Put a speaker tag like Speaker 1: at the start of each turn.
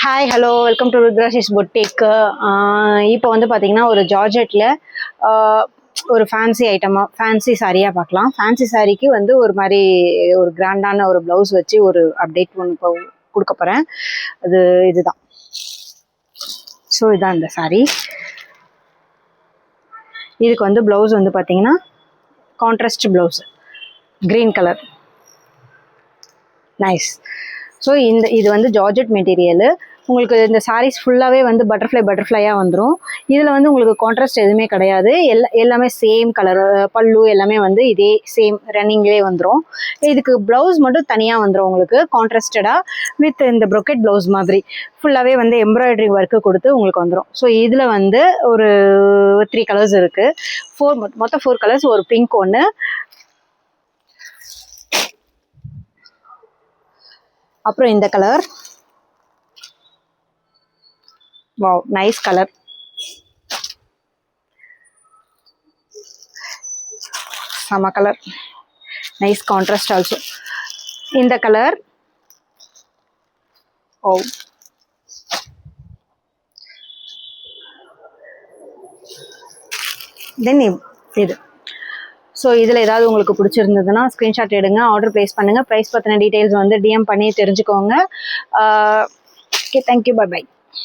Speaker 1: Hi hello welcome to Rudrashis boutique. இப்போ வந்து பார்த்தீங்கன்னா ஒரு ஜார்ஜெட்டில் ஒரு ஃபேன்சி ஐட்டமாக ஃபேன்சி சாரியாக பார்க்கலாம். ஃபேன்சி சாரிக்கு வந்து ஒரு மாதிரி ஒரு கிராண்டான ஒரு ப்ளவுஸ் வச்சு ஒரு அப்டேட் ஒன்று இப்போ கொடுக்க போகிறேன். இதுதான். ஸோ இதுதான் இந்த சாரி. இதுக்கு வந்து ப்ளவுஸ் வந்து பார்த்தீங்கன்னா contrast blouse, green colour, nice. So இது வந்து ஜார்ஜெட் மெட்டீரியலு. உங்களுக்கு இந்த சாரீஸ் ஃபுல்லாகவே வந்து பட்டர்ஃப்ளையாக வந்துடும். இதில் வந்து உங்களுக்கு கான்ட்ராஸ்ட் எதுவுமே கிடையாது. எல்லாமே சேம் கலர், பல்லு எல்லாமே வந்து இதே சேம் ரன்னிங்லேயே வந்துடும். இதுக்கு ப்ளவுஸ் மட்டும் தனியாக வந்துடும் உங்களுக்கு கான்ட்ராஸ்டடாக வித் இந்த ப்ரொக்கெட் ப்ளவுஸ் மாதிரி ஃபுல்லாகவே வந்து எம்ப்ராய்டரி ஒர்க்கு கொடுத்து உங்களுக்கு வந்துடும். ஸோ இதில் வந்து ஒரு 3 கலர்ஸ் இருக்குது. மொத்தம் 4 கலர்ஸ், ஒரு பிங்க் ஒன்று, அப்புறம் இந்த கலர். Wow, nice colour. செம கலர், நைஸ் கான்ட்ராஸ்ட் ஆல்சோ. இந்த கலர், ஓ தென் இது. ஸோ இதில் ஏதாவது உங்களுக்கு பிடிச்சிருந்ததுன்னா ஸ்க்ரீன்ஷாட் எடுங்க, ஆர்டர் ப்ளேஸ் பண்ணுங்கள். ப்ரைஸ் பற்றின டீட்டெயில்ஸ் வந்து டிஎம் பண்ணி தெரிஞ்சுக்கோங்க. Okay, thank you, bye by.